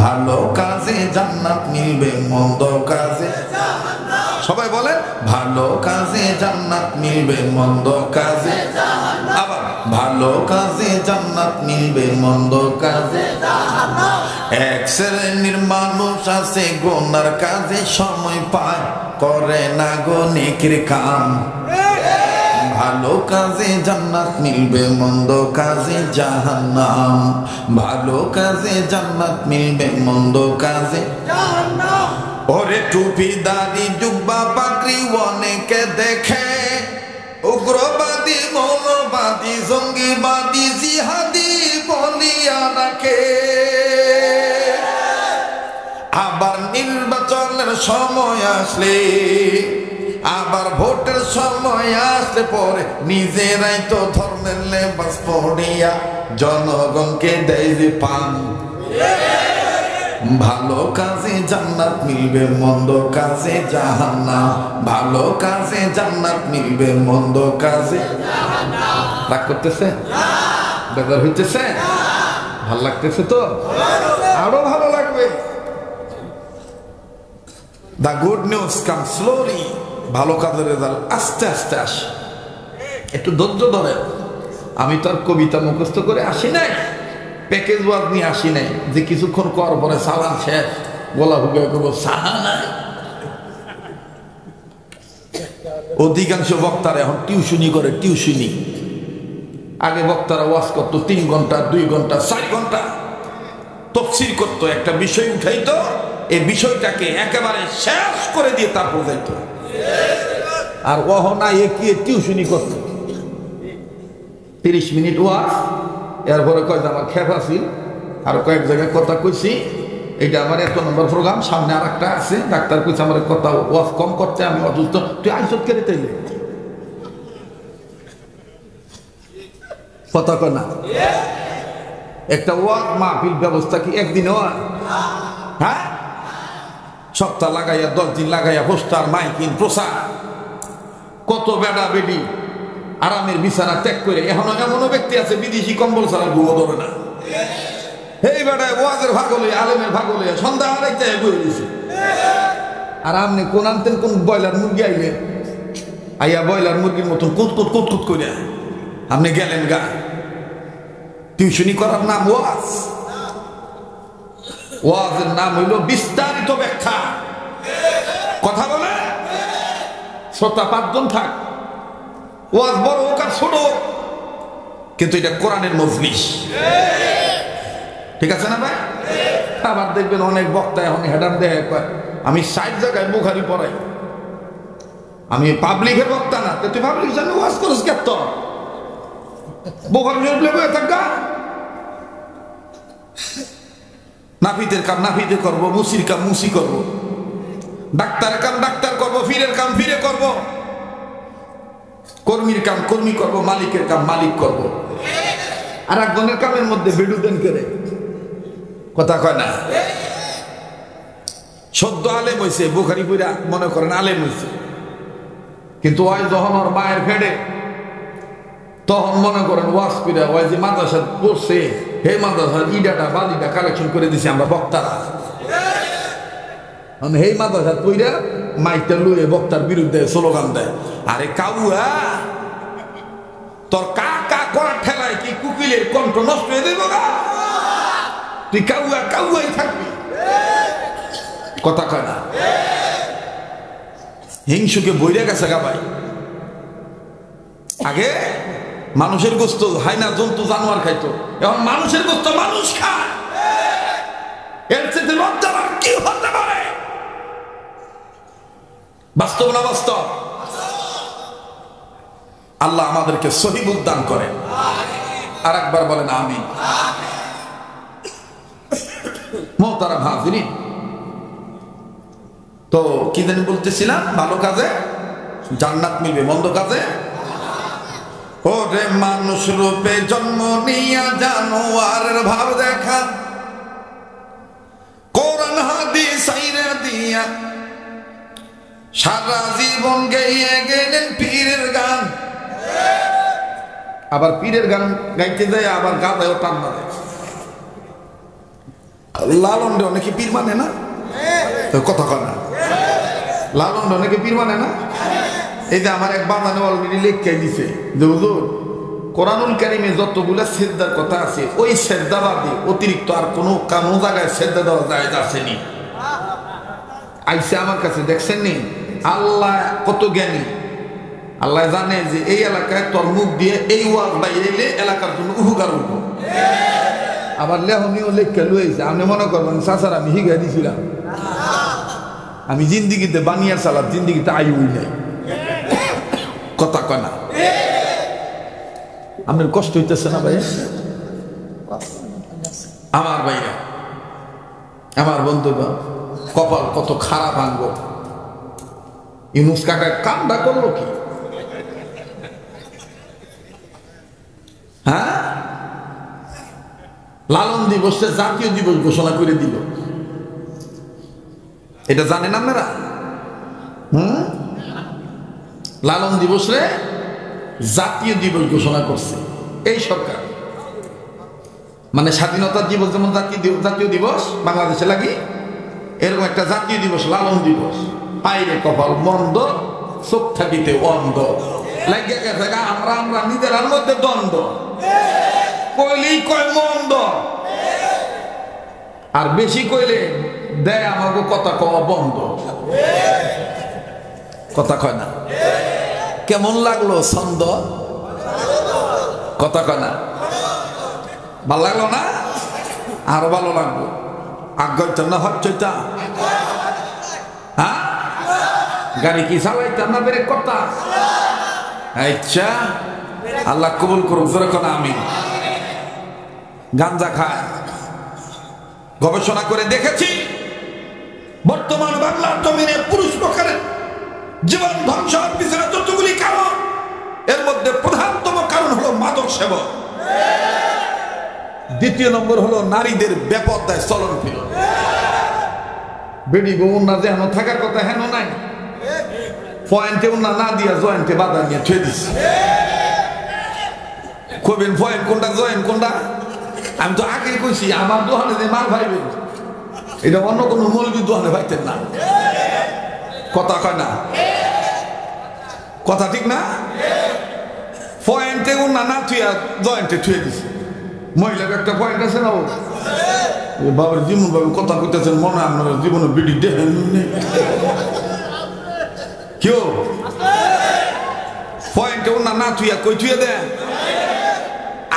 ভালো কাজে জান্নাত মিলবে, মন্দ কাজে সবাই বলেন ভালো কাজে জান্নাত মিলবে, মন্দ কাজে আবার ভালো কাজে জান্নাত মিলবে, মন্দ কাজে জাহান্নাম। এক শ্রেণীর মানুষ আছে গুনার কাজে সময় পায়, করে না গো নেকির কাম। ভালো কাজে জান্নাত মিলবে, মন্দ কাজে জাহান্নাম। ভালো কাজে জান্নাত মিলবে, মন্দ কাজে জাহান্নাম। ওরে টুপি দাড়ি জুব্বা পাগড়ি অনেকে দেখে, উগ্রবাদী মৌলবাদী জঙ্গিবাদী জিহাদি বলিয়া রাখে। আবার নির্বাচনের সময় আসলে, আবার ভোটের সময় আসলে পরে নিজেরাই তো ধর্মের লেবাস পড়িয়া জনগণকে দেয় যে পান। ভালো কাজে জান্নাত মিলবে, মন্দ কাজে জাহান্নাম। ভালো কাজে জান্নাত মিলবে, মন্দ কাজে জাহান্নাম। রাগ করতেছে? বেজার হইতেছে? ভাল লাগতেছে তো? আরো ভালো লাগবে। The good news comes slowly. ভালো কাজের রেজাল্ট আস্তে আস্তে আসে, একটু ধৈর্য ধরে। আমি তো আর কবিতা মুখস্থ করে আসি নাই, প্যাকেজ ওয়াজ নিয়ে আসি নাই যে কিছুক্ষণ কর পরে সালাম শেষ গলা হুগে করবো সাহা নাই। অধিকাংশ বক্তারা এখন টিউশনি করে, টিউশনি। আগে বক্তারা ওয়াজ করতো 3 ঘন্টা 2 ঘন্টা 4 ঘন্টা তাফসীর করতো, একটা বিষয় উঠাইতো, এই বিষয়টাকে একেবারে শেষ করে দিয়ে তারপর যাইতো। আর ওহনা একিয়ে টিউশনি করত 30 মিনিট ওয়াজ, এরপরে কয় আমার খেপ আছিল, আর কয়েক জায়গায় কথা কইছি, এটা আমার 1 নম্বর প্রোগ্রাম, সামনে আর একটা আছে, ডাক্তার কইছে আমার কথা ওয়াজ কম করতে, আমি অসুস্থ, তুই আইসত কেটে তাইলে কথা কয় না। একটা ওয়াজ মাহফিল ব্যবস্থা কি একদিনে হয়? হ্যাঁ, সপ্তাহ লাগাইয়া 10 দিন লাগাইয়া পোস্টার মাইকিং প্রচার, কত বেড়া বেডি আরামের বিছানা ত্যাগ করে। এখনো এমনও ব্যক্তি আছে বিদেশি কম্বল ছাড়া ঘুমো ধরে না। এই বেড়ায় ওয়াজের ভাগ হলে, আলেমের ভাগ হলে সন্ধ্যা আড়াইতে বয়ে দিছে। আর আপনি কোন আনতেন কোন ব্রয়লার মুরগি আইলেন, আইয়া ব্রয়লার মুরগির মতন কুতকুত কুতকুত করে আপনি গেলেন গা। টিউশনি করার নাম ওয়াজ, ওয়াজের নাম হইল বিস্তারিত ব্যাখ্যা। কথা বলে শ্রোতা 5 জন থাক, ওয়াজ বড় হোক আর ছোট, কিন্তু এটা কোরআনের মজলিস, ঠিক আছে না ভাই? আবার দেখবেন অনেক বক্তা এখন হেডার দেয়, আমি 60 জায়গায় বুখারী পড়াই, আমি পাবলিকের বক্তা না, তুই পাবলিক জানি ওয়াজ করস কেত বুখারী শরীফ লেগে থাকা। নাফিদের কাম নাফিদে করব, মুসির কাম মুসি করব, ডাক্তারের কাম ডাক্তার করব, ফিরের কাম ফিরে করব, কর্মীর কাম কর্মী করব, মালিকের কাম মালিক করব। আর একজনের কামের মধ্যে বেডুদেন করে কথা কয় না। সদ্য আলেম হয়েছে, বুখারী পড়া মনে করেন আলেম হয়েছে, কিন্তু ওই যখন ওর মায়ের ফেডে, তখন মনে করেন ওয়াজ করে ওই যে মাদ্রাসা পড়ছে, হে মাদ্রাসার ইডাটা বালিটা কালেকশন করে দিছি আমরা বক্তারা। হে মাদ্রাসা পইরা মাইকটা লুয়ে বক্তার বিরুদ্ধে স্লোগান দেয়। আরে কাউয়া, তোর কাকা করার ঠেলায় কি কুকিলের কণ্ঠ নষ্ট হয়ে দেব না? তুই কাউয়া কাউয়াই থাকবি, কথা কয় না। হিংসুকে বইরে গেছে গা ভাই। আগে মানুষের গোস্ত হাইনা জন্তু জানোয়ার খাইতো, এখন মানুষের গোস্ত মানুষ খায়। এর চেয়ে লজ্জার আর কি হতে পারে? বাস্তব না বাস্তব? আল্লাহ আমাদেরকে সহিহ দান করেন। আর একবার বলেন আমিন। মোহতারাম হাজিরিন, তো কি জানি বলতেছিলাম, ভালো কাজে জান্নাত মিলবে, মন্দ কাজে। ওরে মানুষ রূপে জন্ম নিয়া জানোয়ারের ভাব দেখা, কোরআন হাদিস সাইরা দিয়া সারা জীবন গেয়ে গেলেন পীরের গান। আবার পীরের গান গাইতে যায়, আবার গাদায়ও টান মারে। লালন অনেকে পীর মানে না, কথা কয় না। লালন অনেকে পীর মানে না। এই যে আমার এক বাজানে অলরেডি লেখকে দিছে যে হুজুর কোরআনুল কারীমে যতগুলো সেজদার কথা আছে ওই সেজদা বাদে অতিরিক্ত আর কোনো জায়গায় সেজদা দেওয়া যায় আসেনি। আইসে আমার কাছে, দেখছেন নি আল্লাহ কত জ্ঞানী। আল্লাহ জানে যে এই এলাকায় তোর মুখ দিয়ে এই ওয়াজ বাইরে এলে এলাকার জন্য উপকার হইব। আবার লেহনিও লেখকে লইছে, আপনি মনে করবেন চাচার আমি হিগা দিছিলাম। আমি জিন্দিগিতে বানিয়ার সালাদ জিন্দিগিতে আইউই নাই, কথা কয় না। আপনার কষ্ট হইতেছে না ভাই? আমার ভাইরা, আমার বন্ধুগণ, কপাল কত খারাপ আনব। ইউনুস কাকা কামটা করলো কি? হ্যাঁ, লালন দিবসে জাতীয় দিবস ঘোষণা করে দিল। এটা জানেন আপনারা? লালন দিবসে জাতীয় দিবস ঘোষণা করছে এই সরকার। মানে স্বাধীনতা দিবস যেমন জাতীয় দিবস বাংলাদেশে লাগি, এরকম একটা জাতীয় দিবস লালন দিবস। পাইরে কপাল মন্দ, চোখ থাকিতে অন্ধ, লাগিয়ে গেছে আমরা আমরা নিজের মধ্যে দ্বন্দ্ব, কইলেই কয় মন্দ, আর বেশি কইলে দেয় আমাকে কথা কওয়া বন্ধ, কথা কয় না। কেমন লাগলো ছন্দ? কথা কয় না। ভালো লাগলো না? আরো ভালো লাগলো। আগ্রহ না হচ্ছেটা, হ্যাঁ, গাড়ি কি চালাইতাম না বেরেক করতাম? আচ্ছা, আল্লাহ কবুল করুক। যেরকম আমি গাঞ্জা খায়, গবেষণা করে দেখেছি বর্তমান বাংলার জমিনে পুরুষ প্রকারের জীবন ধ্বংসের পিছনে যতগুলি কারণ, এর মধ্যে প্রধানতম কারণ হলো মাদক সেবন। দ্বিতীয় নম্বর হলো নারীদের বেপরদায় চলন ফিরন। বেডি বউ না যেন থাকার কথা হেন নাই, পয়েন্টে উন্না না দিয়া জয়েন্টে বাধা নিয়ে থুয়ে দিচ্ছে। কবেন পয়েন্ট কোনটা জয়েন্ট কোনটা? আমি তো আগে কইছি আমার দোকানে যে মাল ভাইবেন এটা অন্য কোনো মৌলবীর দোকানে ভাইতেন না, কথা কয় না, কথা ঠিক না? পয়েন্টে উন্না না থুয়া জয়েন্টে থুয়ে দিছে। মহিলার একটা পয়েন্ট আছে না, বাবার জীবন ভাবে কথা কইতেছেন, মনে আপনার জীবনে বিডি দেখেন কেউ পয়েন্টে উন্না না থুয়া কই থুয়ে দেন।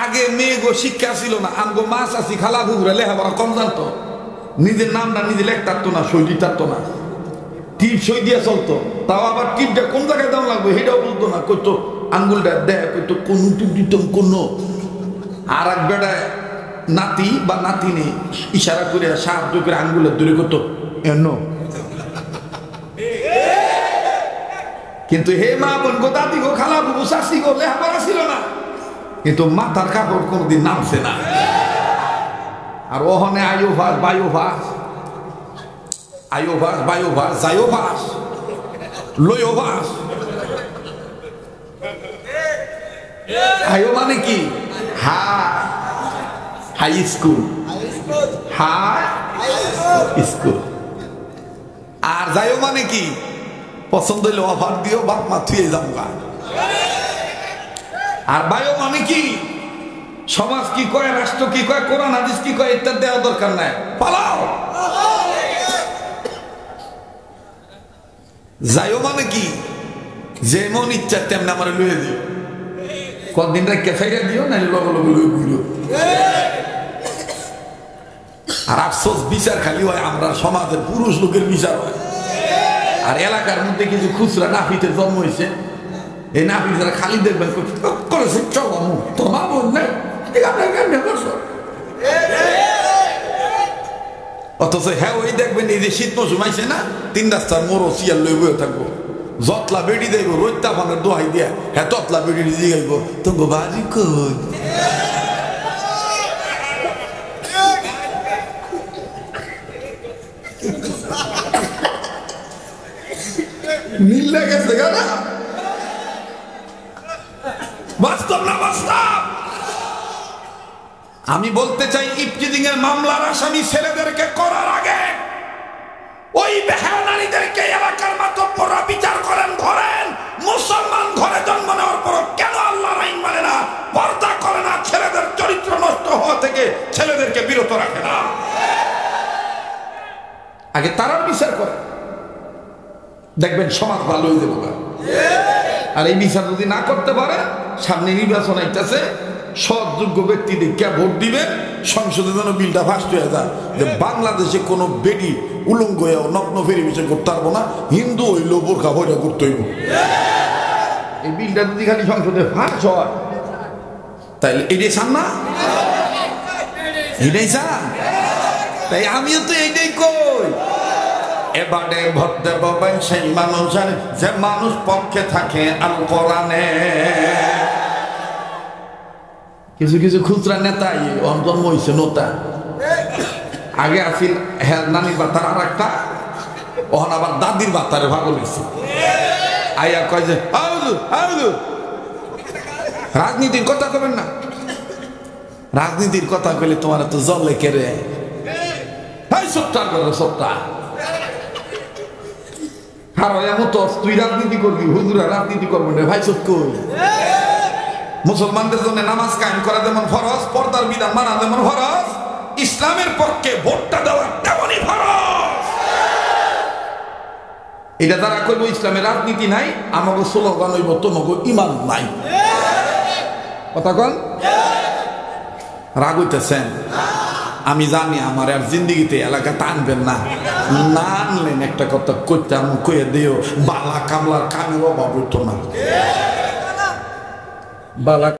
আগে মেয়ে গো শিক্ষা ছিল না, আমগো মাছ আসি খালা বুবরা লেখাপড়া কম জানতো, নিজের নামটা নিজে লেখ থাকতো না, সই থাকতো না, টিপ সই দিয়ে চলতো। তাও আবার টিপটা কোন জায়গায় দাম লাগবে সেটাও বলতো না, কইতো আঙ্গুলটা দেখ, কইতো কোন টিপ দিতাম কোন। আর এক বেড়ায় নাতি বা নাতিনে ইশারা করে সাহায্য করে আঙ্গুলের দূরে করতো এন। কিন্তু হে মা বোন গো, দাদি গো, খালা বুবু, শাশি গো, লেখাপড়া ছিল না, কিন্তু মাথার কাপড় কোনদিন নামছে না। আর ওহনে আয়োভাস বায়োভাস, আয়োভাস বায়োভাস, জায়োভাস, লয়োভাস। আয়ো মানে কি? High school, high school. আর যাইও মানে কি? পছন্দ হইলে অফার দিও, বাপ মা থুয়ে যাবো। আর বায়ো মানে কি? সমাজ কি কয়, রাষ্ট্র কি কয়, কোরআন হাদিস কি কয়, এটা দেওয়া দরকার নাই, পালাও। যাইও মানে কি? যেমন ইচ্ছা তেমন আমার লুয়ে দিও, কদিন রেখে ফেরে দিও, না লগে লগে লুয়ে ঘুরিও। আর আফসোস বিচার খালি হয় আমরা সমাজের পুরুষ লোকের বিচার হয়। আর এলাকার মধ্যে কিছু খুচরা নাফিতে জন্ম হয়েছে, এই নাফিসরা খালি দেখবেন করেছে চলো তোমার বোন নেই, অথচ হ্যাঁ ওই দেখবেন এই যে শীত মৌসুম আইছে না, 3 রাস্তার মোড়ো সিয়ার লই বয়ে থাকবো, যতলা বেড়ি দেব রোজটা ফানের দোহাই দিয়া, হ্যাঁ ততলা বেড়ি দিয়ে গাইব তো বাড়ি কই। মিল লেগেছে না? বাস্তব না বাস্তব? আমি বলতে চাই ইফতিজিং এর মামলার আসামি ছেলেদেরকে করার আগে ওই বেহায়া নারীদেরকে এলাকার মাতব্বররা বিচার করেন। ধরেন মুসলমান ঘরে জন্ম নেওয়ার পর কেন আল্লাহর আইন মানে না, পর্দা করে না, ছেলেদের চরিত্র নষ্ট হওয়া থেকে ছেলেদেরকে বিরত রাখে না, আগে তারাও বিচার করে, দেখবেন সমাজ ভালো হয়ে যাবে। আর এই বিচার যদি না করতে পারে, সামনে নির্বাচন আইতাছে, সৎযোগ্য ব্যক্তি দেখে ভোট দিবেন, সংসদে যেন বিলটা ফাস্ট হয়ে যায় যে বাংলাদেশে কোনো বেটি উলঙ্গ হয়ে নগ্ন ভেরিফিকেশন করতে পারবো না, হিন্দু হইল বোরখা বইটা করতে হইব। এই বিলটা যদি খালি সংসদে ফাস্ট হয়, তাইলে এটাই চান না? এটাই চান? তাই আমিও তো এইটাই কই, এবারে ভোট দেব সেই মানুষের যে মানুষ পক্ষে থাকে আল কোরআনে। কিছু কিছু খুচরা নেতাই অন্তর্ম হয়েছে নতা, আগে আসিল হ্যাঁ নানির বাতার আর একটা, ওখানে আবার দাদির বাতারে ভাগ হয়েছে। আইয়া কয় যে রাজনীতির কথা কবেন না, রাজনীতির কথা কইলে তোমার তো জলে কেড়ে সপ্তাহ করে সপ্তাহ তুই রাজনীতি করবি, হুজুরা রাজনীতি করবেন রে ভাই। সত্য মুসলমানদের জন্য নামাজ কায়েম করা যেমন ফরজ, পর্দার বিধান মানা যেমন ফরজ, ইসলামের পক্ষে ভোটটা দেওয়া তেমনই ফরজ। এটা যারা করবো ইসলামের রাজনীতি নাই, আমাকে স্লোগান হইব তোমাকে ইমান নাই। কথা কন, রাগ হইতেছেন? আমি জানি আমার আর জিন্দিগিতে এলাকা টানবেন না, না আনলেন একটা কথা কইতে আমি কয়ে দিও, বালা কামলার কামের অভাব হইতো না। বালা